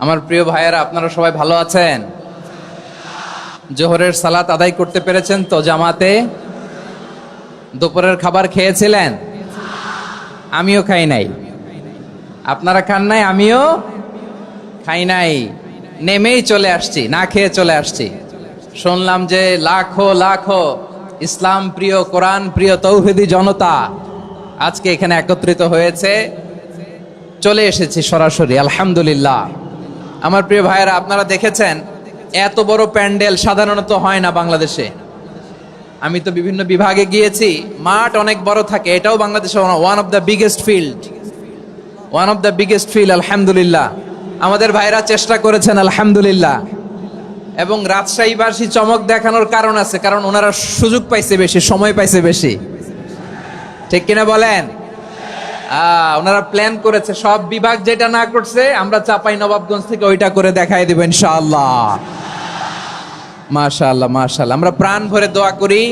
আমার প্রিয় ভাইয়েরা, আপনারা সবাই ভালো আছেন? জোহরের সালাত আদায় করতে পেরেছেন তো জামাতে? দুপুরের খাবার খেয়েছিলেন? আমিও খাই নাই। আপনারা খান নাই, আমিও খাই নাই। নেমেই চলে আসছি, না খেয়ে চলে আসছি। শুনলাম যে লাখো লাখো ইসলাম প্রিয়, কোরআন প্রিয় তৌহিদি জনতা আজকে এখানে একত্রিত হয়েছে। চলে এসেছি সরাসরি, আলহামদুলিল্লাহ। আমার প্রিয় ভাইয়েরা, আপনারা দেখেছেন এত বড় প্যান্ডেল সাধারণত হয় না বাংলাদেশে। আমি তো বিভিন্ন বিভাগে গিয়েছি, মাঠ অনেক বড় থাকে। এটাও বাংলাদেশে one of the biggest field, আলহামদুলিল্লাহ। আমাদের ভাইরা চেষ্টা করেছেন, আলহামদুলিল্লাহ। এবং রাজশাহীবাসী চমক দেখানোর কারণ আছে, কারণ ওনারা সুযোগ পাইছে বেশি, সময় পাইছে বেশি, ঠিক কিনা বলেন? ওনারা প্ল্যান করেছে, সব বিভাগ যেটা না করছে আমরা চাপাই নবাবগঞ্জ থেকে ওইটা করে দেখাই দেব ইনশাআল্লাহ। মাশাআল্লাহ মাশাআল্লাহ। আমরা প্রাণ ভরে দোয়া করি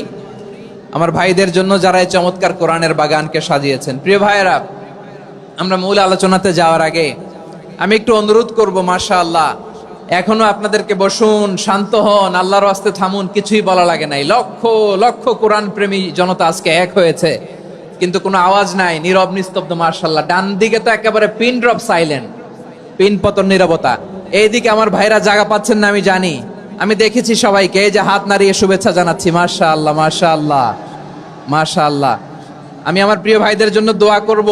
আমার ভাইদের জন্য, যারা এই চমৎকার কোরআনের বাগানকে সাজিয়েছেন। প্রিয় ভাইয়েরা, আমরা মূল আলোচনাতে যাওয়ার আগে আমি একটু অনুরোধ করব, মাশাআল্লাহ, এখনো আপনাদেরকে বসুন, শান্ত হন, আল্লাহর ওয়াস্তে থামুন, কিছুই বলা লাগে নাই। লক্ষ লক্ষ কোরআন প্রেমী জনতা আজকে এক হয়েছে, কিন্তু কোনো আওয়াজ নাই, নীরব নিস্তব্ধ। মাশাআল্লাহ, ডান দিকে তো একেবারে পিন ড্রপ সাইলেন্ট, পিন পতন নীরবতা। এইদিকে আমার ভাইরা জায়গা পাচ্ছেন না, আমি জানি। আমি দেখেছি সবাইকে, এই যে হাত নাড়িয়ে শুভেচ্ছা জানাচ্ছি। মাশাআল্লাহ মাশাআল্লাহ মাশাআল্লাহ। আমি আমার প্রিয় ভাইদের জন্য দোয়া করব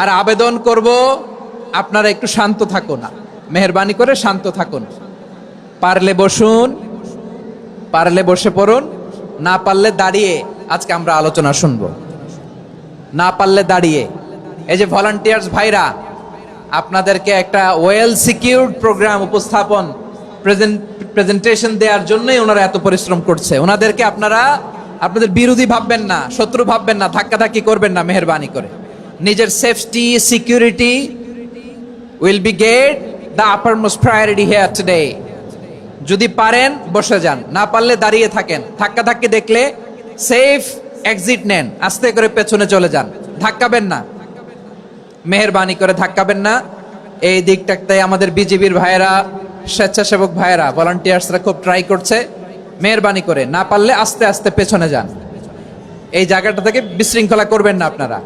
আর আবেদন করব, আপনারা একটু শান্ত থাকুন, মেহেরবানি করে শান্ত থাকুন। পারলে বসুন, পারলে বসে পড়ুন, না পারলে দাঁড়িয়ে আজকে আমরা আলোচনা শুনবো। না পারলে দাঁড়িয়ে। এই যে ভলান্টিয়ার্স ভাইরা, আপনাদেরকে একটা ওয়েল সিকিউরড প্রোগ্রাম উপস্থাপন, প্রেজেন্টেশন দেওয়ার জন্যই ওনারা এত পরিশ্রম করছে। ওনাদেরকে আপনারা আপনাদের বিরোধী ভাববেন না, শত্রু ভাববেন না, ধাক্কাধাক্কি করবেন না, মেহেরবানি করে। নিজের safety, security will be get the uppermost priority here today. যদি পারেন বসে যান, না পারলে দাঁড়িয়ে থাকেন। ধাক্কাধাক্কি দেখলে সেফ এক্সিট নেন, আস্তে করে পেছনে চলে যান, ধাক্কাবেন না, মেহেরবানি করে ধাক্কাবেন না। এই দিকটাতে আমাদের বিজিবির ভাইয়েরা, স্বেচ্ছাসেবক ভাইয়েরা, ভলান্টিয়ার্সরা খুব ট্রাই করছে। মেহেরবানি করে না পারলে আস্তে আস্তে পেছনে যান, এই জায়গাটা থেকে বিশৃঙ্খলা করবেন না আপনারা।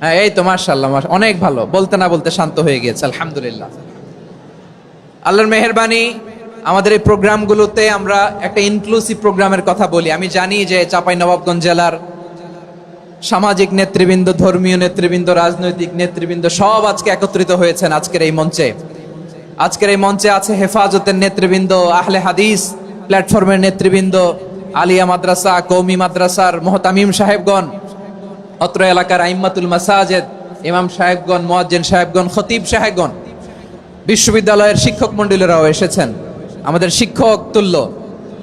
হ্যাঁ, এই তো মাশাআল্লাহ, অনেক ভালো। বলতে না বলতে শান্ত হয়ে গিয়েছে, আলহামদুলিল্লাহ। আল্লাহর মেহেরবানি। আমাদের এই প্রোগ্রামগুলোতে আমরা একটা ইনক্লুসিভ প্রোগ্রামের কথা বলি। আমি জানি যে চাঁপাইনবাবগঞ্জ জেলার সামাজিক নেতৃবৃন্দ, ধর্মীয় নেতৃবৃন্দ, রাজনৈতিক নেতৃবৃন্দ সব আজকে একত্রিত হয়েছেন আজকের এই মঞ্চে। আজকের এই মঞ্চে আছে হেফাজতের নেতৃবৃন্দ, আহলে হাদিস প্ল্যাটফর্মের নেতৃবৃন্দ, আলিয়া মাদ্রাসা, কওমি মাদ্রাসার মুহতামিম সাহেবগণ, অত্র এলাকার আইম্মাতুল মাসাজিদ, ইমাম সাহেবগণ, মুয়াজ্জিন সাহেবগণ, খতিব সাহেবগণ, বিশ্ববিদ্যালয়ের শিক্ষক মণ্ডলীরাও এসেছেন, আমাদের শিক্ষক তুল্য।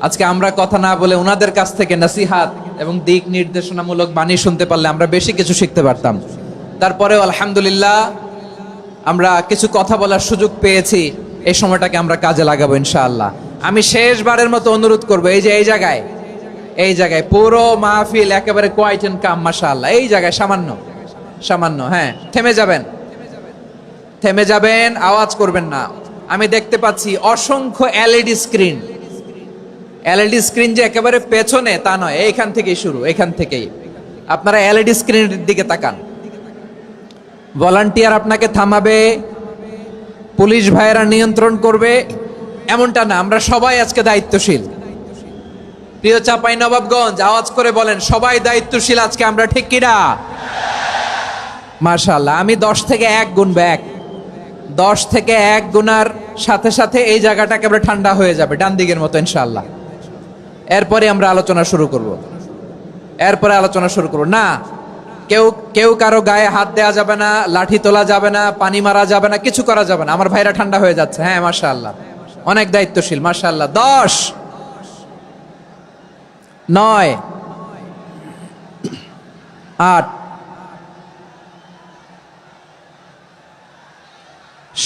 আজকে আমরা কথা না বলে ওনাদের কাছ থেকে নসিহাত এবং দিক নির্দেশনামূলক বাণী শুনতে পারলে আমরা বেশি কিছু শিখতে পারতাম। তারপরেও আলহামদুলিল্লাহ আমরা কিছু কথা বলার সুযোগ পেয়েছি। এই সময়টাকে আমরা কাজে লাগাবো ইনশাআল্লাহ। আমি শেষবারের মতো অনুরোধ করবো, এই যে এই জায়গায় পুরো মাহফিল একেবারে কোয়াইট এন্ড কাম, মাশাআল্লাহ। এই জায়গায় সামান্য হ্যাঁ, থেমে যাবেন, আওয়াজ করবেন না। আমি দেখতে পাচ্ছি অসংখ্য এলইডি স্ক্রিন, যে একেবারে পেছনে তা নয়, এইখান থেকেই শুরু, এখান থেকেই আপনারা এলইডি স্ক্রিনের দিকে তাকান। ভলান্টিয়ার আপনাকে থামাবে, পুলিশ ভাইয়েরা নিয়ন্ত্রণ করবে, এমনটা না। আমরা সবাই আজকে দায়িত্বশীল। প্রিয় চাঁপাইনবাবগঞ্জ, আওয়াজ করে বলেন, সবাই দায়িত্বশীল আজকে আমরা, ঠিক কিনা? মাশাআল্লাহ। আমি 10 থেকে 1 গুনবো, 10 থেকে 1 গুনার সাথে সাথে এই জায়গাটা একেবারে ঠান্ডা হয়ে যাবে, ডান দিকের মতো ইনশাআল্লাহ। এরপরে আমরা আলোচনা শুরু করব। না, কেউ কারো গায়ে হাত দেওয়া যাবে না, লাঠি তোলা যাবে না, পানি মারা যাবে না, কিছু করা যাবে না। আমার ভাইরা ঠান্ডা হয়ে যাচ্ছে। হ্যাঁ, মাশাআল্লাহ, অনেক দায়িত্বশীল, মাশাআল্লাহ। 10, 9, 8,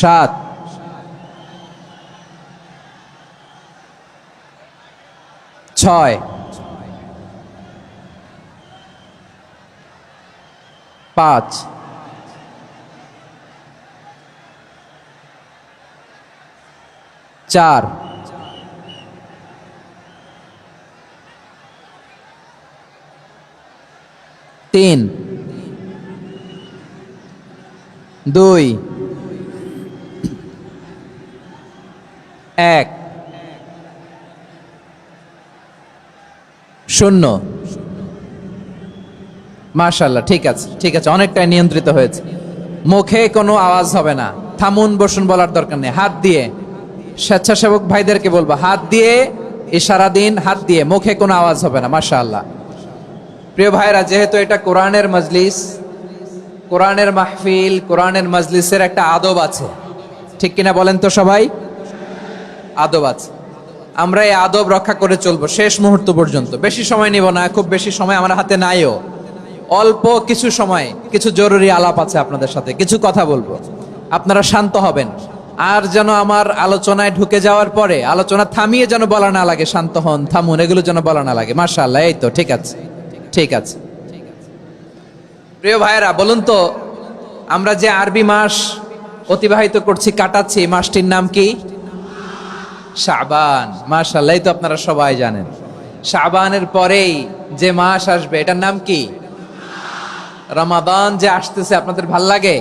7, 6, 5, 4, 3, 2, 1, 0। মাশাআল্লাহ, ঠিক আছে, ঠিক আছে, অনেকটাই নিয়ন্ত্রিত হয়েছে। মুখে কোনো আওয়াজ হবে না, থামুন বসুন বলার দরকার নেই। হাত দিয়ে, স্বেচ্ছাসেবক ভাইদেরকে বলবো, হাত দিয়ে ইশারা দিন, হাত দিয়ে, মুখে কোনো আওয়াজ হবে না। মাশাআল্লাহ। প্রিয় ভাইরা, যেহেতু এটা কোরআনের মজলিস, কোরআনের মাহফিল, কোরআনের মজলিসের একটা আদব আছে, ঠিক কিনা বলেন তো সবাই? আদব আছে। আমরা এই আদব রক্ষা করে চলবো শেষ মুহূর্ত পর্যন্ত। বেশি সময় নিব না, খুব বেশি সময় আমার হাতে নাইও। অল্প কিছু সময় কিছু জরুরি আলাপ আছে আপনাদের সাথে, কিছু কথা বলবো, আপনারা শান্ত হবেন। আর যেন আমার আলোচনায় ঢুকে যাওয়ার পরে আলোচনা থামিয়ে যেন বলা না লাগে শান্ত হন, থামুন, এগুলো যেন বলা না লাগে। মাশাআল্লাহ, এই তো ঠিক আছে, ঠিক আছে। প্রিয় ভাইয়েরা, বলুন তো, আমরা যে আরবি মাস অতিবাহিত করছি, কাটাচ্ছি, মাসটির নাম কি? শাবান। মাশাআল্লাহ, এই তো আপনারা সবাই জানেন। শাবানের পরেই যে মাস আসবে এটার নাম কি? রমাদান যে আসতেছে, আপনাদের ভাল লাগে?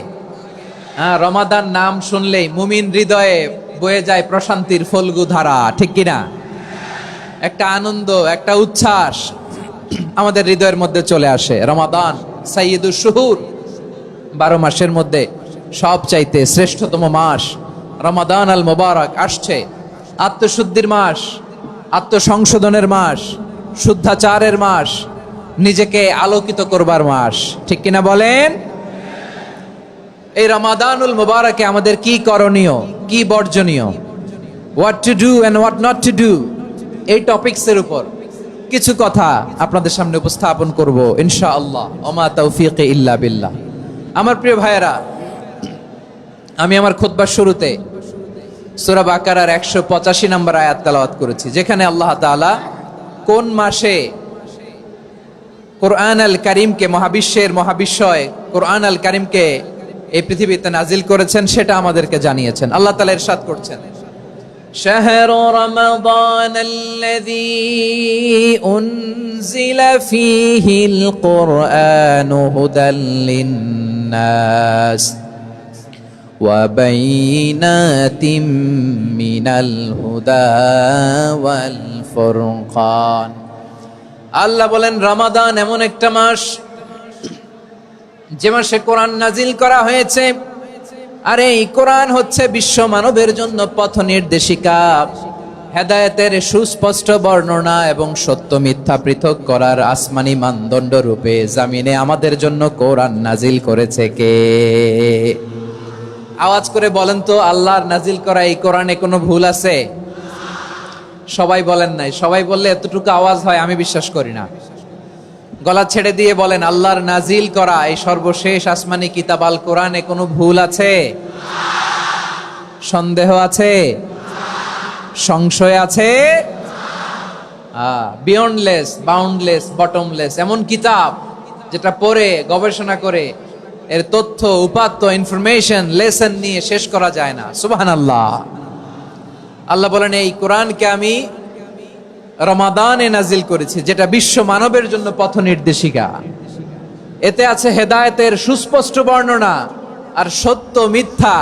হ্যাঁ, রমাদান নাম শুনলেই মুমিন হৃদয়ে বয়ে যায় প্রশান্তির ফল্গু ধারা, ঠিক কিনা? একটা আনন্দ, একটা উচ্ছ্বাস আমাদের হৃদয়ের মধ্যে চলে আসে। রমাদান সাইয়্যিদুশ শুহুর, 12 মাসের মধ্যে সবচাইতে শ্রেষ্ঠতম মাস রমাদান আল মুবারক আসছে। আত্মশুদ্ধির মাস, আত্মসংশোধনের মাস, শুদ্ধাচারের মাস, নিজেকে আলোকিত করবার মাস, ঠিক কিনা বলেন? এই রমাদানুল মুবারকে আমাদের কি করণীয়, কি বর্জনীয়, what to do and what not to do, এই টপিকসের উপর কিছু কথা আপনাদের সামনে উপস্থাপন করব ইনশাআল্লাহ। ওমা তাওফীকি ইল্লা বিল্লাহ। আমার প্রিয় ভাইয়েরা, আমি আমার খুতবার শুরুতে সূরা বাকারার 185 নম্বর আয়াত তেলাওয়াত করেছি, যেখানে আল্লাহ তাআলা কোন মাসে কোরআন আল কারীমকে, মহাবিশ্বের মহাবিশ্বয় কোরআন আল কারীমকে এই পৃথিবীতে নাজিল করেছেন সেটা আমাদেরকে জানিয়েছেন। আল্লাহ তাআলা ইরশাদ করছেন, শাহরু রমাদান আল্লাযী উনজিলা ফীহিল কুরআনু হুদাল লিন-নাস ওয়া বাইনাতিম মিনাল হুদা ওয়াল ফুরকান। আল্লাহ বলেন, রমাদান এমন একটা মাস যে মাসে কোরআন নাজিল করা হয়েছে। আর এই কোরআন হচ্ছে বিশ্ব মানবের জন্য পথ নির্দেশিকা, হেদায়েতের সুস্পষ্ট বর্ণনা এবং সত্য মিথ্যা পৃথক করার আসমানি মানদণ্ড রূপে জামিনে আমাদের জন্য কোরআন নাজিল করেছে কে? আওয়াজ করে বলেন তো, আল্লাহর নাজিল করা এই কোরআনে কোনো ভুল আছে? সবাই বলেন নাই। সবাই বললে এতটুকু আওয়াজ হয় আমি বিশ্বাস করি না। গলা ছেড়ে দিয়ে বলেন, আল্লাহর নাজিল করা এই সর্বশেষ আসমানি কিতাব আল কোরআনে কোনো ভুল আছে? সন্দেহ আছে? সংশয় আছে? বিয়ন্ডলেস, বাউন্ডলেস, বটমলেস, এমন কিতাব যেটা পড়ে গবেষণা করে এর তথ্য, উপাত্ত, ইনফরমেশন, লেসন নিয়ে শেষ করা যায় না। সুবহানাল্লাহ। আল্লাহ বলেন, এই কোরআনকে আমি রমাদানে নাজিল করেছি, যেটা বিশ্ব মানবের জন্য পথ নির্দেশিকা। এতে আছে হেদায়েতের সুস্পষ্ট বর্ণনা আর সত্য মিথ্যা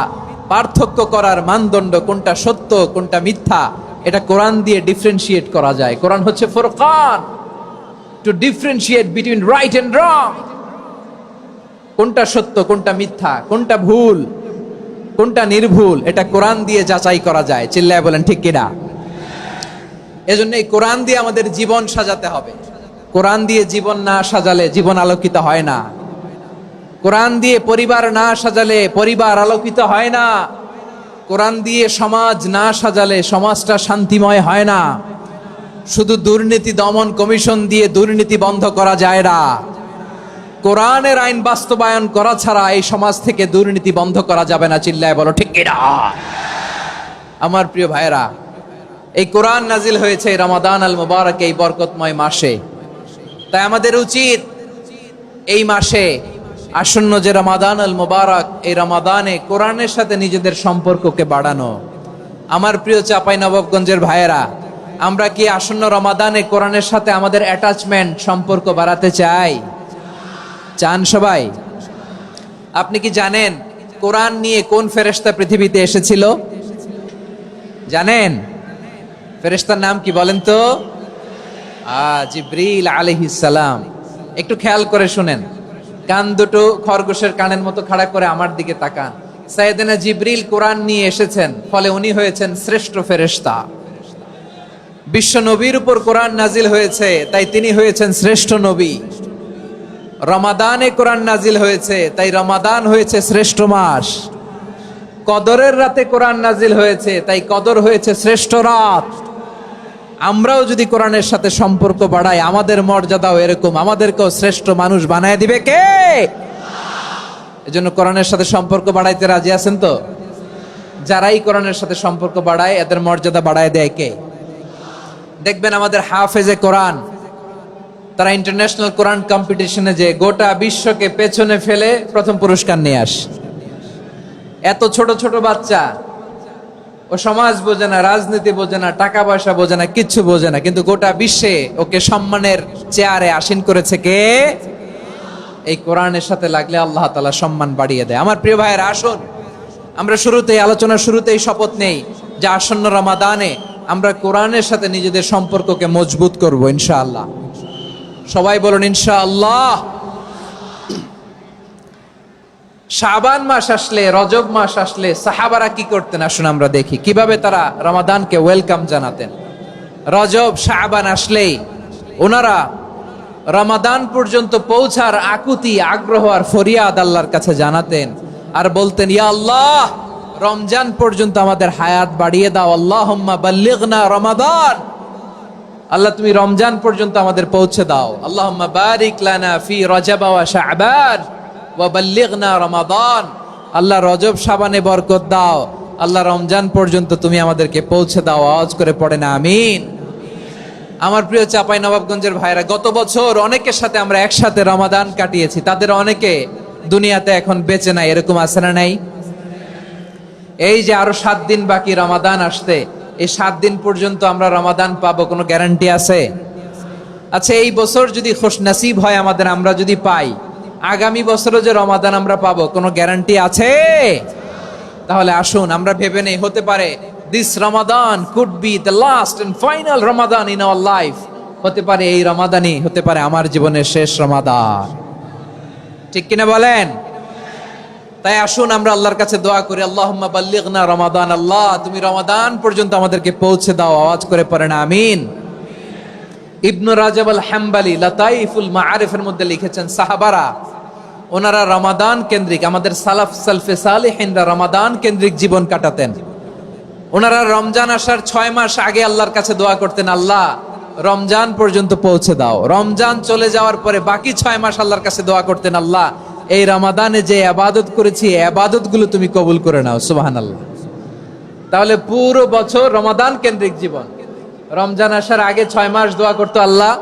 পার্থক্য করার মানদণ্ড, কোনটা সত্য কোনটা মিথ্যা এটা কোরআন দিয়ে ডিফারেন্সিয়েট করা যায়। কোরআন হচ্ছে ফুরকান, to differentiate between right and wrong. কোনটা সত্য, কোনটা মিথ্যা, কোনটা ভুল, কোনটা নির্ভুল, এটা কোরআন দিয়ে যাচাই করা যায়। চিল্লায় বলেন ঠিক কিনা? এজন্য এই কোরআন দিয়ে আমাদের জীবন সাজাতে হবে। কোরআন দিয়ে জীবন না সাজালে জীবন আলোকিত হয় না। কোরআন দিয়ে পরিবার না সাজালে পরিবার আলোকিত হয় না। কোরআন দিয়ে সমাজ না সাজালে সমাজটা শান্তিময় হয় না। শুধু দুর্নীতি দমন কমিশন দিয়ে দুর্নীতি বন্ধ করা যায় না। কোরআনের আইন বাস্তবায়ন করা ছাড়া এই সমাজ থেকে দুর্নীতি বন্ধ করা যাবে না। চিল্লায় বলো ঠিক কিনা? আমার প্রিয় ভাইয়েরা, এই কোরআন নাজিল হয়েছে রমাদান আল মুবারক, এই বরকতময় মাসে। তাই আমাদের উচিত এই মাসে আসন্ন যে রমাদান আল মুবারক, এই রমাদানে কোরআনের সাথে নিজেদের সম্পর্ককে বাড়ানো। আমার প্রিয় চাপাই নবাবগঞ্জের ভাইয়েরা, আমরা কি আসন্ন রমাদানে কোরআনের সাথে আমাদের অ্যাটাচমেন্ট সম্পর্ক বাড়াতে চাই? চান সবাই? আপনি কি জানেন কোরআন নিয়ে কোন ফেরেশতা পৃথিবীতে এসেছিল? জানেন ফেরেশতার নাম কি বলেন তো? জিবরিল আলাইহিস সালাম। একটু খেয়াল করে শুনেন, কান দুটো খরগোশের কানের মতো খাড়া করে আমার দিকে তাকান। সাইয়েদনা জিবরিল কোরআন নিয়ে এসেছেন, ফলে উনি হয়েছেন শ্রেষ্ঠ ফেরেশতা। বিশ্ব নবীর উপর কোরআন নাজিল হয়েছে, তাই তিনি হয়েছেন শ্রেষ্ঠ নবী। রমাদানে কোরআন নাজিল হয়েছে, তাই রমাদান হয়েছে শ্রেষ্ঠ মাস। কদরের রাতে কোরআন নাজিল হয়েছে, তাই কদর হয়েছে শ্রেষ্ঠ রাত। আমরাও যদি কোরআনের সাথে সম্পর্ক বাড়াই, আমাদের মর্যাদাও এরকম, আমাদেরকেও শ্রেষ্ঠ মানুষ বানায় দিবে কে? এজন্য কোরআনের সাথে সম্পর্ক বাড়াইতে রাজি আছেন তো? যারাই কোরআনের সাথে সম্পর্ক বাড়ায়, এদের মর্যাদা বাড়ায় দেয় কে? দেখবেন আমাদের হাফেজে কোরআন, তারা ইন্টারন্যাশনাল কোরআন কম্পিটিশনে যে গোটা বিশ্বকে পেছনে ফেলে প্রথম পুরস্কার নিয়ে আসে। এত ছোট ছোট বাচ্চা, ও সমাজ বোঝে না, রাজনীতি বোঝে না, টাকা পয়সা বোঝে না, কিচ্ছু বোঝে না, কিন্তু গোটা বিশ্বে ওকে সম্মানের চেয়ারে আসীন করেছে কে? এই কোরআনের সাথে লাগলে আল্লাহ তাআলা সম্মান বাড়িয়ে দেয়। আমার প্রিয় ভাইয়েরা, আসুন আমরা শুরুতেই, আলোচনার শুরুতেই শপথ নেই যে আসন্ন রমাদানে আমরা কোরআনের সাথে নিজেদের সম্পর্ককে মজবুত করব ইনশাআল্লাহ। সবাই বলুন ইনশাআল্লাহ। শাবান মাস আসলে, রজব মাস আসলে সাহাবারা কি করতেন? আসুন আমরা দেখি কিভাবে তারা রমাদানকে ওয়েলকাম জানাতেন। রজব শাবান আসলেই ওনারা রমাদান পর্যন্ত পৌঁছার আকুতি, আগ্রহ আর ফরিয়াদ আল্লাহর কাছে জানাতেন আর বলতেন, ইয়া আল্লাহ, রমজান পর্যন্ত আমাদের হায়াত বাড়িয়ে দাও। আল্লাহুম্মা বাল্লিগনা রমাদান, আল্লাহ তুমি রমজান পর্যন্ত আমাদের পৌঁছে দাও। আল্লাহুম্মা বারিক লানা ফি রজব ওয়া শাবান ওয়া বাল্লিগনা রমাদান, আল্লাহ রজব শাবানে বরকত দাও, আল্লাহ রমজান পর্যন্ত তুমি আমাদেরকে পৌঁছে দাও। আওয়াজ করে পড়েন আমিন। আমার প্রিয় চাপাই নবাবগঞ্জের ভাইরা, গত বছর অনেকের সাথে আমরা একসাথে রমাদান কাটিয়েছি, তাদের অনেকে দুনিয়াতে এখন বেঁচে নাই, এরকম আছে না নাই? এই যে আরো 7 দিন বাকি রমাদান আসতে, এই 7 দিন পর্যন্ত আমরা রমাদান পাবো, কোনো গ্যারান্টি আছে? আচ্ছা, এই বছর যদি খুশ নসিব হয় আমাদের, আমরা যদি পাই, আগামী বছরও যে রমাদান আমরা পাবো, কোনো গ্যারান্টি আছে? তাহলে আসুন আমরা ভেবে নেই, হতে পারে this Ramadan could be the last and final Ramadan in our life. হতে পারে এই রমাদানই হতে পারে আমার জীবনের শেষ রমাদান। ঠিক কিনা বলেন? তাই আসুন আমরা আল্লাহর কাছে দোয়া করি, আল্লাহুম্মা বাল্লিগনা রমাদান, আল্লাহ তুমি রমাদান পর্যন্ত আমাদেরকে পৌঁছে দাও। আওয়াজ করে পড়েন আমিন। ইবনু রাজব আল হাম্বলি লাতাইফুল মাআরিফের মধ্যে লিখেছেন, সাহাবারা ওনারা রমাদান কেন্দ্রিক, আমাদের সালাফ সালফে সালেহিনরা রমাদান কেন্দ্রিক জীবন কাটাতেন। ওনারা রমজান আসার 6 মাস আগে আল্লাহর কাছে দোয়া করতেন, আল্লাহ রমজান পর্যন্ত পৌঁছে দাও। রমজান চলে যাওয়ার পরে বাকি 6 মাস আল্লাহর কাছে দোয়া করতেন, আল্লাহ এই রমাদানে যে ইবাদত করেছি, ইবাদত গুলো তুমি কবুল করে নাও। সুবহানাল্লাহ। তাহলে পুরো বছর রমাদান কেন্দ্রিক জীবন। রমজান আসার আগে 6 মাস দোয়া করতো, আল্লাহ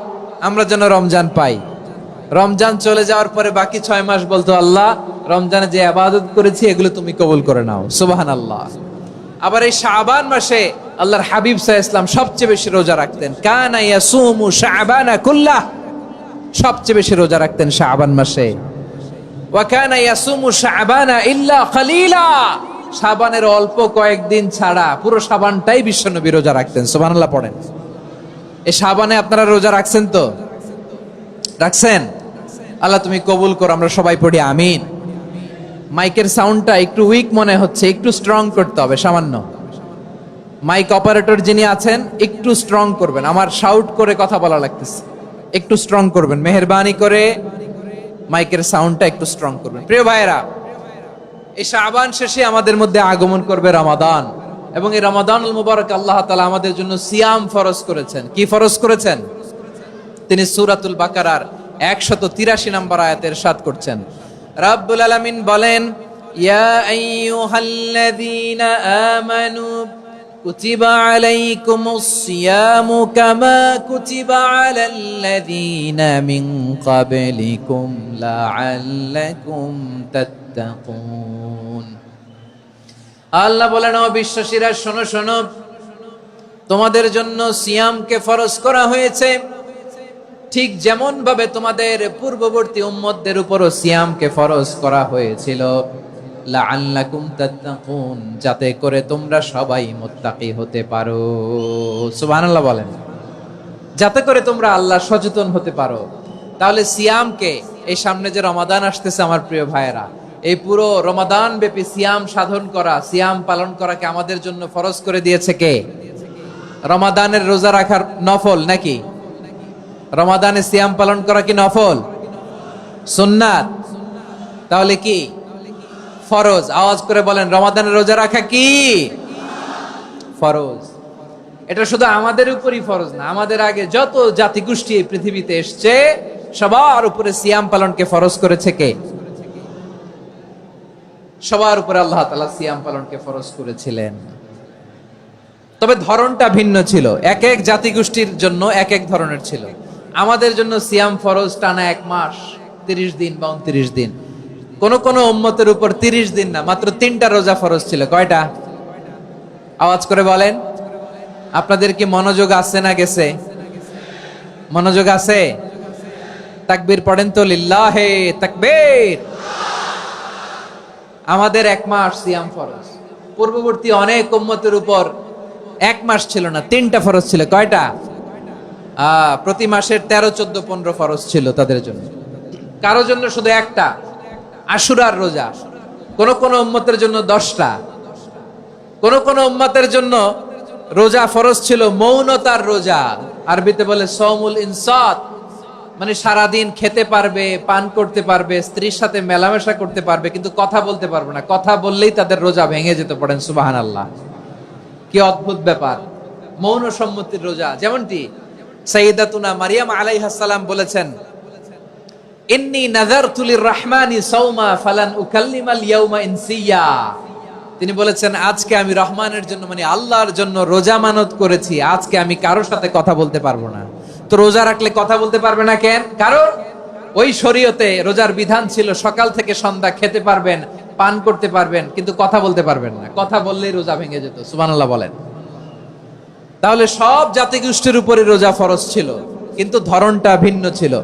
আমরা যেন রমজান পাই। রমজান চলে যাওয়ার পরে বাকি 6 মাস বলতো, আল্লাহ রমজানে যে ইবাদত করেছি এগুলো তুমি কবুল করে নাও। সুবহানাল্লাহ। আবার এই শাবান মাসে আল্লাহর হাবিব সাল্লাল্লাহু আলাইহি ওয়াসাল্লাম সবচেয়ে বেশি রোজা রাখতেন। কানা ইয়াসুমু শাবানা কুল্লাহ, সবচেয়ে বেশি রোজা রাখতেন শাবান মাসে। ওয়া কানা ইয়াসুমু শাবানা ইল্লা কলিলা, শাবানের অল্প কয়েকদিন ছাড়া পুরো শাবানটাই বিশ্বনবী রোজা রাখতেন। সুবহানাল্লাহ পড়েন। এই শাবানে আপনারা রোজা রাখছেন তো? রাখছেন? আল্লাহ তুমি কবুল করো। আমরা সবাই পড়ি আমিন। মাইকের সাউন্ডটা একটু উইক মনে হচ্ছে, একটু স্ট্রং করতে হবে সামান্য। মাইক অপারেটর যিনি আছেন একটু স্ট্রং করবেন, আমার শাউট করে কথা বলা লাগতেছে, একটু স্ট্রং করবেন মেহেরবানি করে। মাইকের সাউন্ডটা একটু স্ট্রং করবেন। প্রিয় ভাইয়েরা, এই শাবান শেষে আমাদের মধ্যে আগমন করবে রমাদান, এবং এই রমাদানুল মুবারক আল্লাহ তাআলা আমাদের জন্য সিয়াম ফরজ করেছেন। কি ফরজ করেছেন? তিনি সূরাতুল বাকারার 183 নম্বর আয়াতে ইরশাদ করছেন, রাব্বুল আলামিন বলেন, ইয়া আইয়ুহাল্লাযীনা আমানু কুতিবা আলাইকুমুস সিয়ামু কামা কুতিবা আলাল্লাযীনা মিন ক্বাবলিকুম লাআল্লাকুম তাত্তাকুন। আল্লাহ বলেন, ও বিশ্বাসীরা শোনো শোনো, তোমাদের জন্য সিয়ামকে ফরজ করা হয়েছে, ঠিক যেমন ভাবে তোমাদের পূর্ববর্তী উম্মতদের উপরও সিয়ামকে ফরজ করা হয়েছিল, লাআল্লাকুম তাত্তাকুন, যাতে করে তোমরা সবাই মুত্তাকি হতে পারো। সুবহানাল্লাহ বলেন, যাতে করে তোমরা আল্লাহ সচেতন হতে পারো। তাহলে সিয়ামকে, এই সামনে যে রমাদান আসতেছে আমার প্রিয় ভাইয়েরা, এই পুরো রমাদান ব্যাপী সিয়াম সাধন করা, সিয়াম পালন করাকে আমাদের জন্য ফরজ করে দিয়েছে কে? রমাদানের রোজা রাখার নফল নাকি? রমাদানে সিয়াম পালন করা কি নফল? সুন্নাত? তাহলে কি ফরজ? আওয়াজ করে বলেন, রমাদানের রোজা রাখা কি ফরজ? এটা শুধু আমাদের উপরই ফরজ না, আমাদের আগে যত জাতিগোষ্ঠী এই পৃথিবীতে এসছে সবার উপরে সিয়াম পালনকে ফরজ করেছে কে? সবার উপরে আল্লাহ তাআলা সিয়াম পালনকে ফরজ করেছিলেন। তবে ধরনটা ভিন্ন ছিল, এক এক জাতিগোষ্ঠীর জন্য এক এক ধরনের ছিল। আমাদের জন্য সিয়াম ফরজ টানা 1 মাস 30 দিন বা 29 দিন। কোন কোন উম্মতের উপর 30 দিন না, মাত্র 3টা রোজা ফরজ ছিল। কয়টা? আওয়াজ করে বলেন। আপনাদের কি মনোযোগ আছে না গেছে? মনোযোগ আছে? তাকবীর পড়েন তো, লিল্লাহে তাকবীর। আমাদের 1 মাস সিয়াম ফরজ, পূর্ববর্তী অনেক উম্মতের উপর 1 মাস ছিল না, 3টা ফরজ ছিল। কয়টা? প্রতি মাসের 13, 14, 15 ফরজ ছিল তাদের জন্য। কারো জন্য শুধু একটা, আশুরার রোজা। কোন কোন উম্মতের জন্য 10টা। কোন কোন উম্মতের জন্য রোজা ফরজ ছিল মৌনতার রোজা, আরবিতে বলে সওমুল ইনসাত, মানে সারাদিন খেতে পারবে, পান করতে পারবে, স্ত্রীর সাথে মেলামেশা করতে পারবে, কিন্তু কথা বলতে পারবে না। কথা বললেই তাদের রোজা ভেঙে যেতে। পড়েন সুবহানাল্লাহ। কি অদ্ভুত ব্যাপার! মৌন সম্মতির রোজা। যেমনটি সাইয়্যিদাতুনা মারিয়াম আলাইহাস সালাম বলেছেন, ইন্নী নাযারতু লির-রাহমানি সাওমা ফালান উকাল্লিমাল ইয়াওমা ইনসিয়া। তিনি বলেছেন, আজকে আমি রহমানের জন্য, মানে আল্লাহর জন্য রোজা মানত করেছি, আজকে আমি কারোর সাথে কথা বলতে পারবো না। তো রোজা রাখলে কথা বলতে পারবে না কেন? কারণ ওই শরীয়তে রোজার বিধান ছিল সকাল থেকে সন্ধ্যা খেতে পারবেন, পান করতে পারবেন, কিন্তু কথা বলতে পারবেন না। কথা বললেই রোজা ভেঙে যেত। সুবহানাল্লাহ বলেন। তাহলে সব জাতিগোষ্ঠীর উপরে রোজা ফরজ ছিল, কিন্তু ধরনটা ভিন্ন ছিল।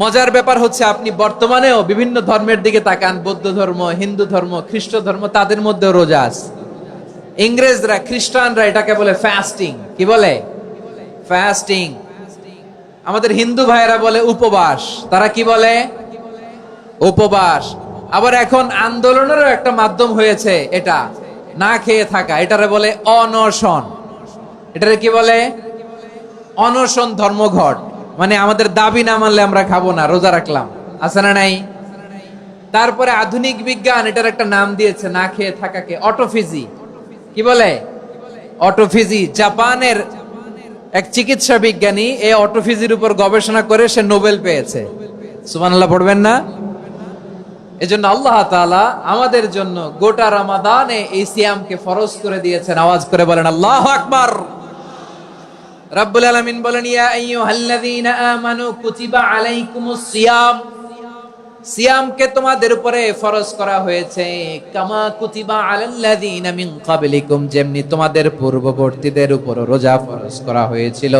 মজার ব্যাপার হচ্ছে, আপনি বর্তমানেও বিভিন্ন ধর্মের দিকে তাকান, বৌদ্ধ ধর্ম, হিন্দু ধর্ম, খ্রিস্ট ধর্ম, তাদের মধ্যেও রোজা আছে। ইংরেজরা, খ্রিস্টানরা এটাকে বলে ফাস্টিং। কি বলে? ফাস্টিং। আমাদের হিন্দু ভাইয়েরা বলে উপবাস। তারা কি বলে? উপবাস। আবার এখন আন্দোলনেরও একটা মাধ্যম হয়েছে এটা, না খেয়ে থাকা। এটারে বলে অনশন। এটারে কি বলে? অনশন ধর্মঘট। মানে আমাদের দাবি না মানলে আমরা খাবো না, রোজা রাখলাম। আছে না নাই? তারপরে আধুনিক বিজ্ঞান এটার একটা নাম দিয়েছে, না খেয়ে থাকাকে, অটোফিজি। কি বলে? অটোফিজি। জাপানের এক চিকিৎসা বিজ্ঞানী এই অটোফিজির উপর গবেষণা করে সে নোবেল পেয়েছে। সুবহানাল্লাহ পড়বেন না? এজন্য আল্লাহ তাআলা আমাদের জন্য গোটা রমাদানে এই সিয়ামকে ফরজ করে দিয়েছেন। আওয়াজ করে বলেন আল্লাহু আকবার। রাব্বুল আলামিন বলেন, ইয়া আইয়ুহাল্লাযীনা আমানু কুতিবা আলাইকুমুস সিয়াম। সিয়ামকে তোমাদের উপরে ফরজ করা হয়েছে, কামা কুতিবা আলাল্লাযীনা মিন ক্বাবলিকুম, যেমনি তোমাদের পূর্ববর্তীদের উপর রোজা ফরজ করা হয়েছিল,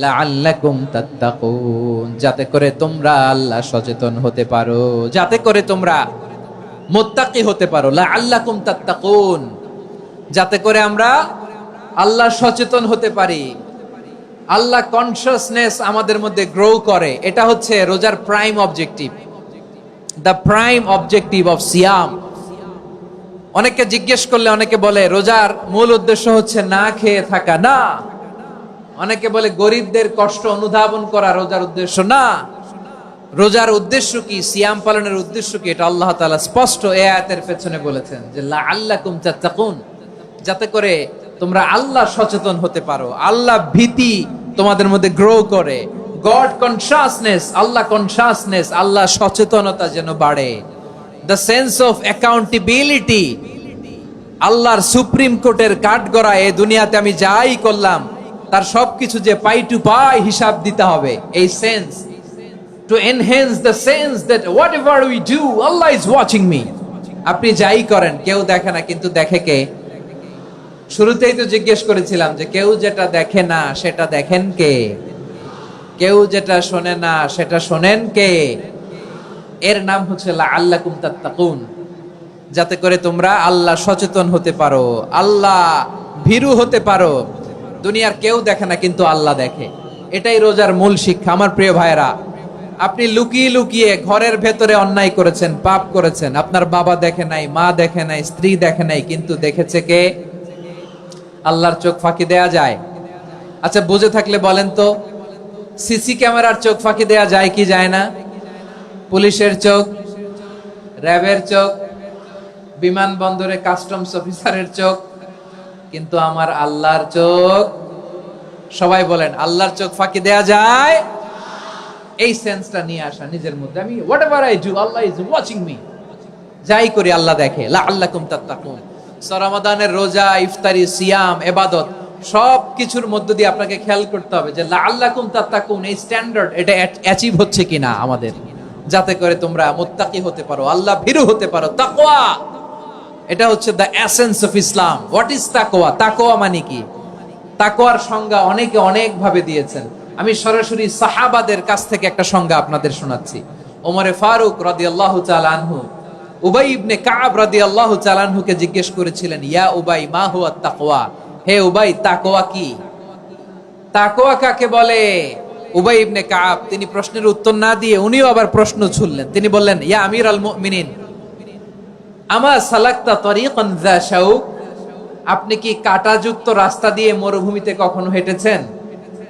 লাআল্লাকুম তাত্তাকুন, যাতে করে তোমরা আল্লাহ সচেতন হতে পারো, যাতে করে তোমরা মুত্তাকি হতে পারো। লাআল্লাকুম তাত্তাকুন, যাতে করে আমরা আল্লাহ সচেতন হতে পারি, আল্লাহ কনসিয়াসনেস আমাদের মধ্যে গ্রো করে। এটা হচ্ছে রোজার prime objective, the prime objective of সিয়াম। অনেকে জিজ্ঞেস করলে অনেকে বলে রোজার মূল উদ্দেশ্য হচ্ছে না খেয়ে থাকা। না। অনেকে বলে গরিবদের কষ্ট অনুধাবন করা রোজার উদ্দেশ্য। না। রোজার উদ্দেশ্য কি? সিয়াম পালনের উদ্দেশ্য কি? এটা আল্লাহ তাআলা স্পষ্ট এই আয়াতের পেছনে বলেছেন যে লাআল্লাকুম তাত্তাকুন, যাতে করে তোমরা আল্লাহ সচেতন হতে পারো, আল্লাহ ভীতি তোমাদের মধ্যে গ্রো করে, গড কনসিয়াসনেস, আল্লাহ কনসিয়াসনেস, আল্লাহ সচেতনতা যেন বাড়ে, দ্য সেন্স অফ অ্যাকাউন্টেবিলিটি। আল্লাহর সুপ্রিম কোর্টের কাঠগড়া এই দুনিয়াতে আমি যাই করলাম তার সবকিছু যে পাই টু পাই হিসাব দিতে হবে, এই sense, to enhance the sense that whatever we do Allah is watching me. আপনি যাই করেন কেউ দেখে না, কিন্তু দেখে কে? শুরুতেই তো জিজ্ঞেস করেছিলাম যে কেউ যেটা দেখে না সেটা দেখেন কে? কেউ যেটা শোনে না সেটা শোনেন কে? এর নাম হচ্ছে লাআল্লাকুম তাত্তাকুন, যাতে করে তোমরা আল্লাহ সচেতন হতে পারো, আল্লাহ ভীরু হতে পারো। দুনিয়ার কেউ দেখে না, কিন্তু আল্লাহ দেখে। এটাই রোজার মূল শিক্ষা। আমার প্রিয় ভাইরা, আপনি লুকিয়ে লুকিয়ে ঘরের ভেতরে অন্যায় করেছেন, পাপ করেছেন, আপনার বাবা দেখে নাই, মা দেখে নাই, স্ত্রী দেখে নাই, কিন্তু দেখেছে কে? আল্লাহর চোখ ফাঁকি দেয়া যায়? আচ্ছা, বুঝে থাকলে বলেন তো, সিসি ক্যামেরার চোখ ফাঁকি দেয়া যায় কি যায় না? পুলিশের চোখ, র্যাবের চোখ, বিমানবন্দরে কাস্টমস অফিসারের চোখ, কিন্তু আমার আল্লাহর চোখ? সবাই বলেন, আল্লাহর চোখ ফাঁকি দেয়া যায়? এই সেন্সটা নিয়ে আসা নিজের মধ্যে, আমি what ever I do Allah is watching me, যাই করি আল্লাহ দেখে। লাআল্লাকুম তাত্তাকুন। রমাদানের রোজা, ইফতারি, সিয়াম, ইবাদত সব কিছুর মধ্য দিয়ে আপনাকে খেয়াল করতে হবে যে লাআল্লাকুম তাত্তাকুন এই স্ট্যান্ডার্ড এটা অ্যাচিভ হচ্ছে কিনা আমাদের, যাতে করে তোমরা মুত্তাকি হতে পারো, আল্লাহ ভীরু হতে পারো। তাকওয়া, এটা হচ্ছে the essence of Islam. What is তাকওয়া? তাকওয়া মানে কি? তাকওয়ার সংজ্ঞা অনেকে অনেক ভাবে দিয়েছেন। আমি সরাসরি সাহাবাদের কাছ থেকে একটা সংজ্ঞা আপনাদের শোনাচ্ছি। ওমরে ফারুক রাদিয়াল্লাহু তাআলা আনহু উবাই ইবনে কাব রাদিয়াল্লাহু তাআলা আনহুকে জিজ্ঞেস করেছিলেন, ইয়া উবাই মা হুয়া তাকওয়া? হে উবাই, তাকওয়া কি? তাকওয়া কাকে বলে? উবাই ইবনে কাব তিনি প্রশ্নের উত্তর না দিয়ে উনিও আবার প্রশ্ন ছুড়লেন। তিনি বললেন, ইয়া আমিরাল মুমিনিন, আমা সালাকতা তরিকান যা শাউক? আপনি কি কাঁটাযুক্ত রাস্তা দিয়ে মরুভূমিতে কখনো হেঁটেছেন?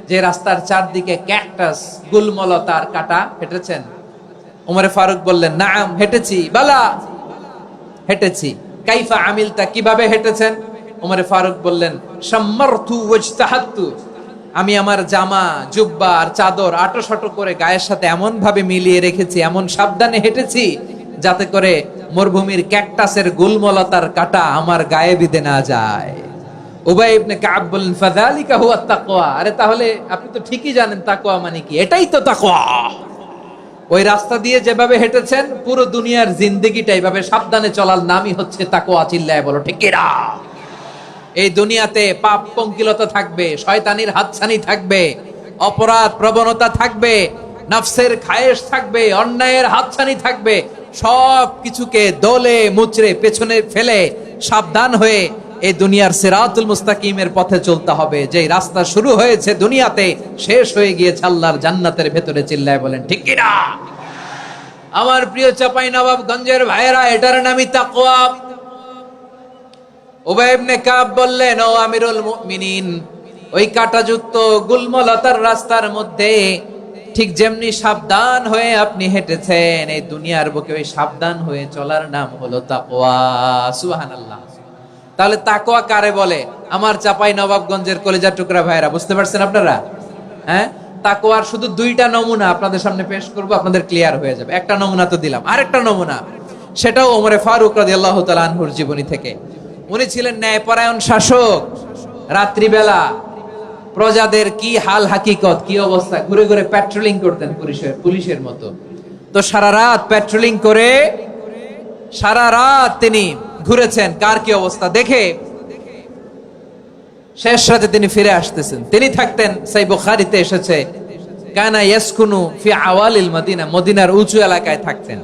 যে রাস্তার চারদিকে ক্যাকটাস, গুলমলতার কাঁটা, হেঁটেছেন? ওমরে ফারুক বললেন, নাম, হেঁটেছি। বালা, হেঁটেছি। কাইফা আমিলতা, কিভাবে হেঁটেছেন? ওমরে ফারুক বললেন, শাম্মারতু ওয়াজতাহাতু, আমি আমার জামা, জুব্বা আর চাদর আটোসাটো করে গায়ের সাথে এমন ভাবে মিলিয়ে রেখেছি, এমন সাবধানে হেঁটেছি যাতে করে মরুভূমির ক্যাকটাসের গুলমলতার কাঁটা আমার গায়ে বিঁধে না যায়। উবাই ইবনে কাব বললেন, ফাযালিকা হুয়া তাকওয়া। আরে তাহলে আপনি তো ঠিকই জানেন তাকওয়া মানে কি, এটাই তো তাকওয়া। ওই রাস্তা দিয়ে যেভাবে হেঁটেছেন, পুরো দুনিয়ার জিন্দেগিটা এইভাবে সাবধানে চলার নামই হচ্ছে তাকওয়া। চিল্লায় বলো ঠিক কিনা? এই দুনিয়াতে পাপ পঙ্কিলতা থাকবে, শয়তানির হাতছানি থাকবে, অপরাধ প্রবণতা থাকবে, নফসের খায়েশ থাকবে, অন্যায়ের হাতছানি থাকবে। সব কিছুকে দলে মুচড়ে পেছনে ফেলে সাবধান হয়ে এই দুনিয়ার সিরাতুল মুস্তাকিমের পথে চলতে হবে। যে রাস্তা শুরু হয়েছে দুনিয়াতে, শেষ হয়ে গিয়েছে আল্লাহর জান্নাতের ভেতরে। চিল্লায় বলেন ঠিক কিনা? আমার প্রিয় চাঁপাইনবাবগঞ্জের ভাইয়েরা, এটার নামই তাকওয়া। উবাই ইবনে কাব বললেন, ও আমিরুল মুমিনিন, ওই কাঁটাযুক্ত গুলমলতার রাস্তার মধ্যে ঠিক যেমনি সাবধান হয়ে আপনি হেঁটেছেন, এই দুনিয়ার বুকে ওই সাবধান হয়ে চলার নাম হলো তাকওয়া। সুবহানাল্লাহ। তাহলে তাকওয়া কারে বলে? আমার চাঁপাইনবাবগঞ্জের কলিজার টুকরা ভাইয়েরা, বুঝতে পারছেন আপনারা? হ্যাঁ, তাকওয়ার শুধু দুইটা নমুনা আপনাদের সামনে পেশ করব, আপনাদের ক্লিয়ার হয়ে যাবে। একটা নমুনা তো দিলাম, আরেকটা নমুনা, সেটাও ওমরে ফারুক রাদিয়াল্লাহু তাআলা আনহুর জীবনী থেকে। উনি ছিলেন ন্যায়পরায়ণ শাসক। রাত্রিবেলা প্রজাদের কি হাল হাকিকত, কি অবস্থা, ঘুরে ঘুরে প্যাট্রোলিং করতেন পুলিশের মতো। তো সারা রাত প্যাট্রোলিং করে সারা রাত তিনি ঘুরেছেন কার কি অবস্থা দেখে। শেষ রাতে তিনি ফিরে আসতেছেন। তিনি থাকতেন, সেই বুখারীতে এসেছে, কানা ইয়াসকুনু ফি আওয়ালিল মদিনা, মদিনার উঁচু এলাকায় থাকতেন।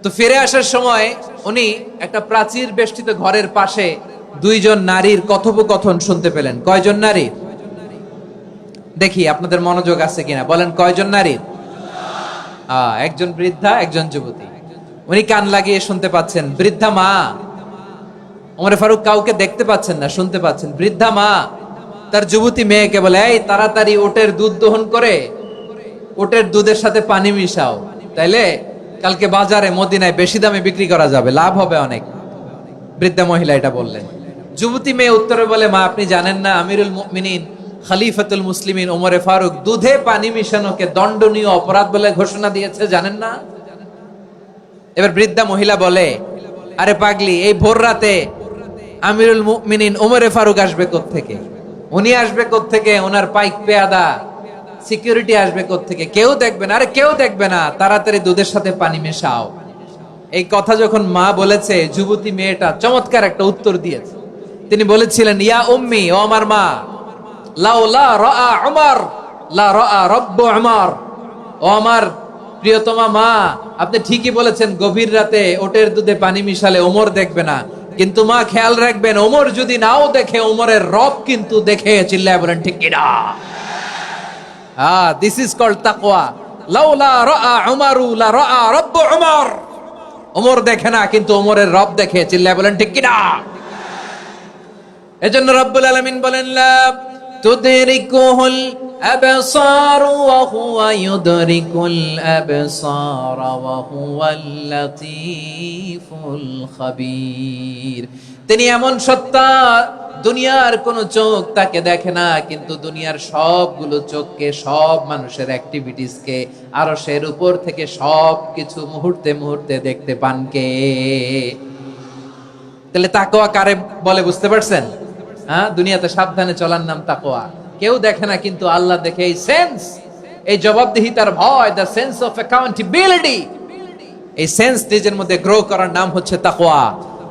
তো ফিরে আসার সময় উনি একটা প্রাচীর বেষ্টিত ঘরের পাশে দুইজন নারীর কথোপকথন শুনতে পেলেন। কয়জন নারীর? দেখি আপনাদের মনোযোগ আছে কিনা, বলেন কয়জন নারীর? একজন বৃদ্ধা, একজন যুবতী। উনি কান লাগিয়ে শুনতে পাচ্ছেন। বৃদ্ধা মা, ওমর ফারুক কাউকে দেখতে পাচ্ছেন না, শুনতে পাচ্ছেন। বৃদ্ধা মা তার যুবতী মেয়েকে বলে, এই তাড়াতাড়ি ওটের দুধ দহন করে ওটের দুধের সাথে পানি মিশাও, তাইলে কালকে বাজারে মদিনায় বেশি দামে বিক্রি করা যাবে, লাভ হবে অনেক। বৃদ্ধা মহিলা এটা বললেন। যুবতী মেয়ে উত্তরে বলে, মা আপনি জানেন না আমিরুল মুমিনিন খলিফাতুল মুসলিমিন ওমরে ফারুক দুধে পানি মিশানোকে দণ্ডনীয় অপরাধ বলে ঘোষণা দিয়েছে, জানেন না? এবার বৃদ্ধা মহিলা বলে, আরে পাগলি, এই ভোর রাতে আমিরুল মুমিনিন ওমরে ফারুক আসবে কোত্থেকে? উনি আসবে কোত্থেকে? ওনার পাইক পেয়াদা সিকিউরিটি আসবে কোত্থেকে? কেউ দেখবে না। আরে কেউ দেখবে না, তাড়াতাড়ি দুধের সাথে পানি মেশাও। এই কথা যখন মা বলেছে, যুবতী মেয়েটা চমৎকার একটা উত্তর দিয়েছে। তিনি বলেছিলেন, ইয়া উম্মি, ও আমার মা, লাউলা রাআ উমর লা রাআ রব্বু উমর। ও আমার প্রিয়তমা মা, আপনি ঠিকই বলেছেন, গভীর রাতে ওটের দুধে পানি মিশালে ওমর দেখবে না, কিন্তু মা খেয়াল রাখবেন, ওমর যদি নাও দেখে, ওমরের রব কিন্তু দেখে। চিল্লায় বলেন ঠিক কিনা? দিস ইজ কল্ড তাকওয়া। লাউলা রাআ উমরু লা রাআ রব্বু উমর। ওমর দেখে না, কিন্তু ওমরের রব দেখে। চিল্লায় বলেন ঠিক কিনা? এজন্য রব্বুল আলামিন বলেন, লা তুদরিকুহুল আবসার ওয়া হুয়া ইউদরিকুল আবসার ওয়া হুয়াল লাতীফুল খাবীর। তিনি এমন সত্তা, দুনিয়ার কোন চোখ তাকে দেখে না, কিন্তু দুনিয়ার সবগুলো চোখকে, সব মানুষের অ্যাক্টিভিটিসকে, আরশের উপর থেকে সবকিছু মুহূর্তে মুহূর্তে দেখতে পান কে? তাহলে তাকওয়া কারে বলে বুঝতে পারছেন? দুনিয়াতে সাবধানে চলার নাম তাকওয়া। কেউ দেখে না, কিন্তু আল্লাহ দেখে। এই সেন্স, এই জবাবদিহিতার ভয়, দ্য সেন্স অফ অ্যাকাউন্টেবিলিটি, এই সেন্স নিজের মধ্যে গ্রো করার নাম হচ্ছে তাকওয়া।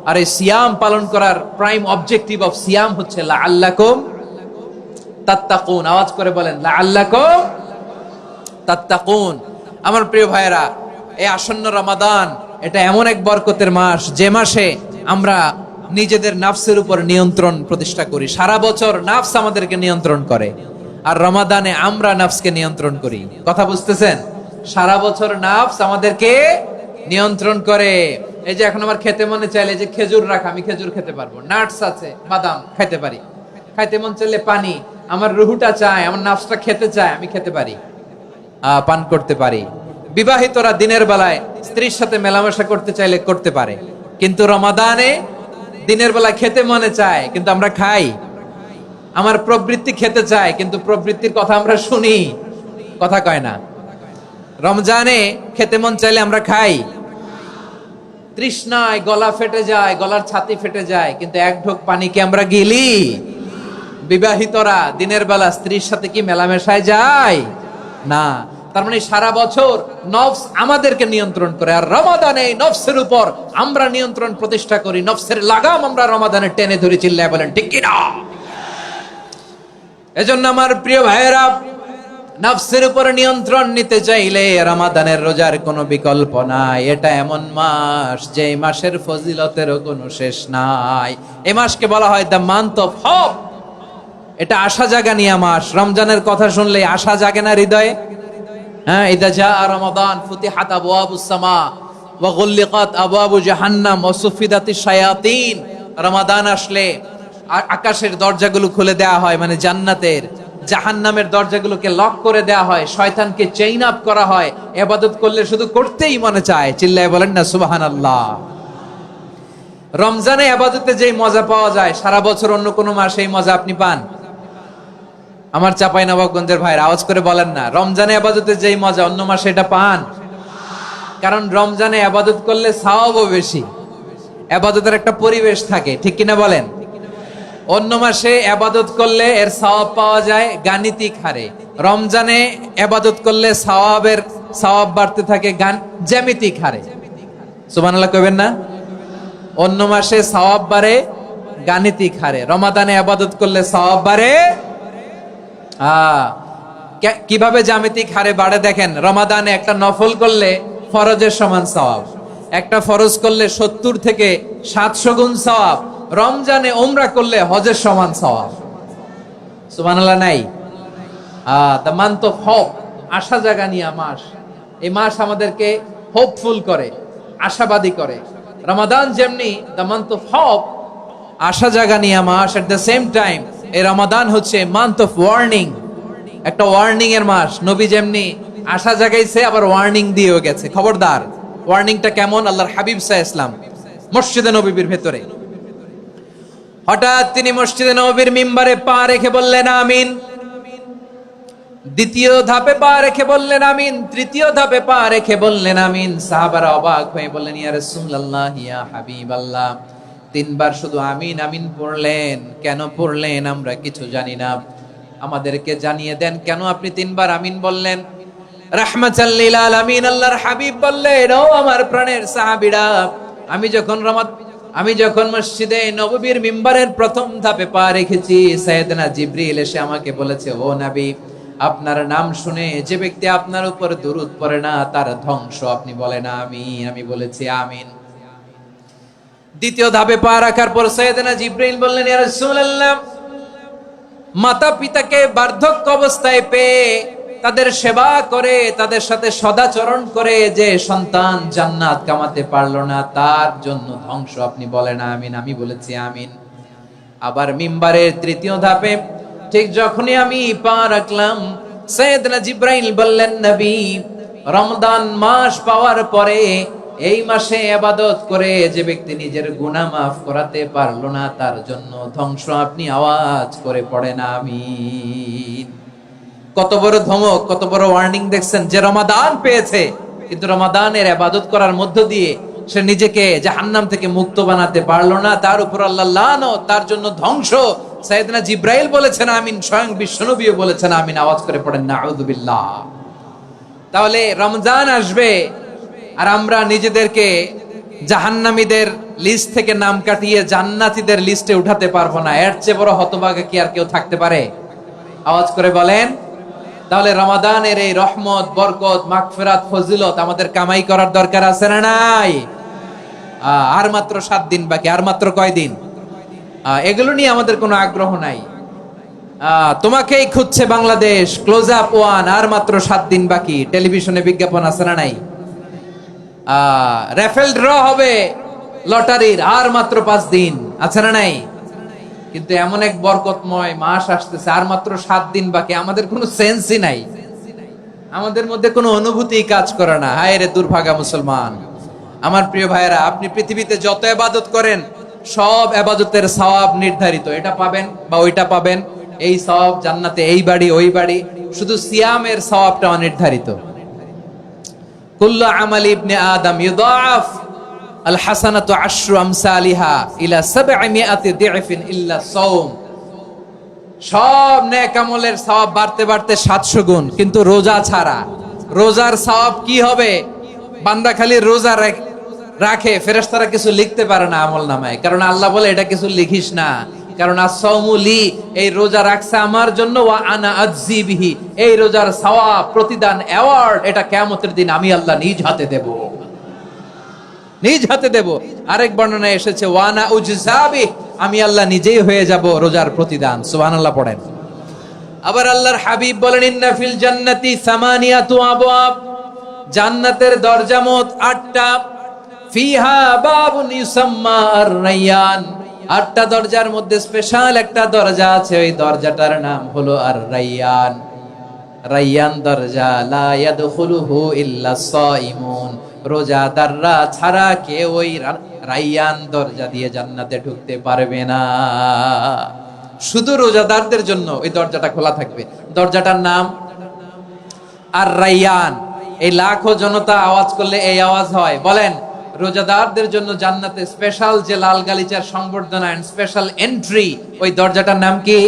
আর এই সিয়াম পালন করার প্রাইম অবজেক্টিভ অফ সিয়াম হচ্ছে লাআল্লাকুম তাত্তাকুন। আওয়াজ করে বলেন, লাআল্লাকুম তাত্তাকুন। আমার প্রিয় ভাইরা, এই আসন্ন রমাদান, এটা এমন এক বরকতের মাস, যে মাসে আমরা নিজেদের নাফসের উপর নিয়ন্ত্রণ প্রতিষ্ঠা করি। সারা বছর নাফস আমাদেরকে নিয়ন্ত্রণ করে, আর রমাদানে আমরা নাফসকে নিয়ন্ত্রণ করি। কথা বুঝতেছেন? সারা বছর নাফস আমাদেরকে নিয়ন্ত্রণ করে। এই যে এখন আমার খেতে মনে চাইলে যে খেজুর রাখা, আমি খেজুর খেতে পারবো, নাটস আছে, বাদাম খাইতে পারি। খাইতে মন চাইলে পানি, আমার রুহুটা চায়, আমার নাফসটা খেতে চায়, আমি খেতে পারি, পান করতে পারি। বিবাহিতরা দিনের বেলায় স্ত্রীর সাথে মেলামেশা করতে চাইলে করতে পারে, কিন্তু রমাদানে দিনের বেলা খেতে মনে চায়, কিন্তু আমরা খাই। আমার প্রবৃত্তি খেতে চায়, কিন্তু প্রবৃত্তির কথা আমরা শুনি, কথা কয় না। রমজানে খেতে মন চাইলে আমরা খাই, তৃষ্ণায় গলা ফেটে যায়, গলার ছাতি ফেটে যায়, কিন্তু এক ঢোক পানি কি আমরা গিলি? বিবাহিতরা দিনের বেলা স্ত্রীর সাথে কি মেলামেশায় যায়? না। তার মানে সারা বছর নফস আমাদেরকে নিয়ন্ত্রণ করে, আর রমাদানে নফসের উপর আমরা নিয়ন্ত্রণ প্রতিষ্ঠা করি। নফসের লাগাম আমরা রমাদানে টেনে ধরে। চিল্লায় বলেন ঠিক কিনা? এজন্য আমার প্রিয় ভাইয়েরা, নফসের উপর নিয়ন্ত্রণ নিতে চাইলে রমাদানের রোজার কোনো বিকল্প নাই। এটা এমন মাস, যে মাসের ফজিলতেরও কোনো শেষ নাই। এই মাসকে বলা হয় দ্য মান্থ অফ হোপ। এটা আশা জাগানিয়া মাস। রমজানের কথা শুনলে আশা জাগে না হৃদয়ে? ইদা জাআ রমাদান ফুতিহাত আবওয়াবুস সামা ওয়া গুল্লিকাত আবওয়াবু জাহান্নাম ওয়া সুফিদাতিশ শায়াতিন। রমাদান আসলে আকাশের দরজাগুলো খুলে দেয়া হয়, মানে জান্নাতের। জাহান্নামের দরজাগুলোকে লক করে দেয়া হয়, শয়তানকে চেইন আপ করা হয়। ইবাদত করলে শুধু করতেই মনে চায়। চিল্লায় বলেন না সুবহানাল্লাহ। রমজানে ইবাদতে যেই মজা পাওয়া যায়, সারা বছর অন্য কোনো মাসে এই মজা আপনি পান? আমার চাঁপাইনবাবগঞ্জের ভাইরা আওয়াজ করে বলেন না, রমজানে ইবাদতে যেই মজা অন্য মাসে এটা পান? কারণ রমজানে ইবাদত করলে সওয়াবও বেশি, ইবাদতের একটা পরিবেশ থাকে, ঠিক কিনা বলেন? অন্য মাসে ইবাদত করলে এর সওয়াব পাওয়া যায় গাণিতিক হারে, রমজানে ইবাদত করলে সওয়াব বাড়তে থাকে জ্যামিতিক হারে। সুবহানাল্লাহ কইবেন না? অন্য মাসে সওয়াব বাড়ে গাণিতিক হারে, রমাদানে ইবাদত করলে সওয়াব বাড়ে কিভাবে জ্যামিতিক হারে বাড়ে দেখেন। রমাদানে একটা নফল করলে ফরজের সমান সওয়াব, একটা ফরজ করলে 70 থেকে 700 গুণ সওয়াব। রমজানে উমরা করলে হজের সমান সওয়াব। সুবহানাল্লাহ নাই? দ্য মান্থ অফ হোপ, আশা জাগানিয়া মাস। এই মাস আমাদেরকে হোপফুল করে, আশাবাদী করে। রমাদান যেমনি দ্য মান্থ অফ হোপ, আশা জাগানিয়া মাস, এট দ্য সেম টাইম এই রমাদান হচ্ছে মান্থ অফ ওয়ার্নিং, একটা ওয়ার্নিং এর মাস। নবী যেমনি আশা জাগাইছে, আবার ওয়ার্নিং দিয়েও গেছে, খবরদার। ওয়ার্নিংটা কেমন? আল্লাহর হাবিব সাল্লাল্লাহু আলাইহি ওয়াসাল্লাম মসজিদে নববীর ভেতরে, হঠাৎ তিনি মসজিদে নববীর মিম্বারে পা রেখে বললেন আমিন। দ্বিতীয় ধাপে পা রেখে বললেন আমিন, তৃতীয় ধাপে পা রেখে বললেন আমিন। সাহাবারা অবাক হয়ে বললেন, ইয়া রাসূলুল্লাহ, ইয়া হাবিবাল্লাহ, 3 বার শুধু আমিন আমিন পড়লেন, কেন পড়লেন আমরা কিছু জানি না, আমাদেরকে জানিয়ে দেন কেন আপনি 3 বার আমিন বললেন। রাহমাতাল লিল আলামিন আল্লাহর হাবিব বললেন, ও আমার প্রাণের সাহাবীরা, আমি যখন মসজিদে নববীর মিম্বারের প্রথম ধাপে পা রেখেছি, সাইয়েদনা জিবরিল এসে আমাকে বলেছে, ও নবী, আপনার নাম শুনে যে ব্যক্তি আপনার উপর দুরূদ পড়ে না তার ধ্বংস। আপনি বলেন আমিন। আমি বলেছি আমিন। দ্বিতীয় ধাপে পা রাখার পর সাইয়েদনা জিবরিল বললেন, ইয়া রাসূলুল্লাহ, মাতা পিতাকে বার্ধক্য অবস্থায় পেয়ে তাদের সেবা করে, তাদের সাথে সদাচরণ করে যে সন্তান জান্নাত কামাতে পারলো না তার জন্য ধ্বংস। আপনি বলেন আমিন। আমি বলেছি আমিন। আবার মিম্বারের তৃতীয় ধাপে ঠিক যখনই আমি পা রাখলাম, সাইয়েদনা জিবরাইল বললেন, নবী, রমজান মাস পাওয়ার পরে এই মাসে ইবাদত করে যে ব্যক্তি নিজের গুনাহ মাফ করাতে পারলো না তার জন্য ধ্বংস। আপনি আওয়াজ করে পড়েন আমিন। কত বড় ধমক, কত বড় ওয়ার্নিং দেখছেন! যে রমাদান পেয়েছে কিন্তু রমাদানের ইবাদত করার মধ্য দিয়ে সে নিজেকে জাহান্নাম থেকে মুক্ত বানাতে পারলো না, তার উপর আল্লাহ লানত, তার জন্য ধ্বংস। সাইয়েদনা জিবরাইল বলেছেন আমিন, স্বয়ং বিশ্বনবীও বলেছেন আমিন। আওয়াজ করে পড়েন নাউযু বিল্লাহ। তাহলে রমজান আসবে আর আমরা নিজেদেরকে জাহান্নামীদের লিস্ট থেকে নাম কাটিয়ে জান্নাতীদের লিস্টে উঠাতে পারবো না। এর চেয়ে বড় হতভাগা কি আর কেউ থাকতে পারে? আওয়াজ করে বলেন। তাহলে রমাদানের এই রহমত, বরকত, মাগফিরাত, ফজিলত আমাদের কামাই করার দরকার আছে না নাই? আর মাত্র 7 দিন বাকি। আর মাত্র কয় দিন? এগুলো নিয়ে আমাদের কোনো আগ্রহ নাই। তোমাকেই খুঁজছে বাংলাদেশ, ক্লোজ আপ ওয়ান, আর মাত্র 7 দিন বাকি। টেলিভিশনে বিজ্ঞাপন আছে না নাই? রেফেল ড্র হবে লটারির, আর মাত্র 5 দিন, আছে না নাই? কিন্তু এমন এক বরকতময় মাস আসতেছে, আর মাত্র 7 দিন বাকি। আমাদের কোনো সেন্সই নাই, আমাদের মধ্যে কোনো অনুভূতি কাজ করে না। হায় রে দুর্ভাগা মুসলমান! আমার প্রিয় ভাইয়েরা, আপনি পৃথিবীতে যত ইবাদত করেন সব ইবাদতের সওয়াব নির্ধারিত। এটা পাবেন বা ওইটা পাবেন, এই সওয়াব জান্নাতে, এই বাড়ি ওই বাড়ি। শুধু সিয়ামের সওয়াবটা অনির্ধারিত। কুল্লু আমালি ইবনে আদম ইউদাআফ আল হাসানাতু আশরু আমসালিহা ইলা 700 দি'ফিন ইল্লা সাওম। সব নেক আমলের সওয়াব বাড়তে বাড়তে 700 গুণ, কিন্তু রোজা ছাড়া। রোজার সওয়াব কি হবে? বান্দা খালি রোজা রাখে, ফেরেশতারা কিছু লিখতে পারে না আমলনামায়, কারণ আল্লাহ বলে এটা কিছু লিখিস না, কারণ as-সাওমু লি, এই রোজা রাখছে আমার জন্য, ওয়া আনা আজজি বিহি, এই রোজার সওয়াব, প্রতিদান, অ্যাওয়ার্ড এটা কিয়ামতের দিন আমি আল্লাহ নিজ হাতে দেব, নিজ হাতে দেব। আরেক বর্ণনায় এসেছে ওয়ানা উজজাবি, আমি আল্লাহ নিজেই হয়ে যাব রোজার প্রতিদান। সুবহানাল্লাহ পড়েন। আবার আল্লাহর হাবিব বলেন, ইন্না ফিল জান্নাতি সামানিয়াতু আবওয়াব, জান্নাতের দরজা মোট 8টা। ফিহা বাবুন ইউসাম্মা আর-রায়্যান, 8টা দরজার মধ্যে স্পেশাল একটা দরজা আছে, ওই দরজাটার নাম হলো আর-রায়্যান। রায়্যান দরজা, লা ইয়াদখুলুহু ইল্লা সাইমুন, রোজাদাররা ছাড়া কেউ ওই রায়্যান দরজা দিয়ে জান্নাতে ঢুকতে পারবে না। শুধু রোজাদারদের জন্য ওই দরজাটা খোলা থাকবে। দরজাটার নাম আর-রায়্যান। এই লাখো জনতা আওয়াজ করলে এই আওয়াজ হয়। বলেন, রোজাদারদের জন্য জান্নাতে স্পেশাল যে লাল গালিচার সংবর্ধনা এন্ড স্পেশাল এন্ট্রি, ওই দরজাটার নাম কি?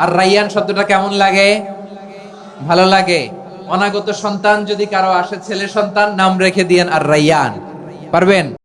আর-রায়্যান শব্দটা কেমন লাগে? ভালো লাগে। অনাগত সন্তান যদি কারো আসে, ছেলে সন্তান, নাম রেখে দিয়েন আর-রায়্যান। পারবেন?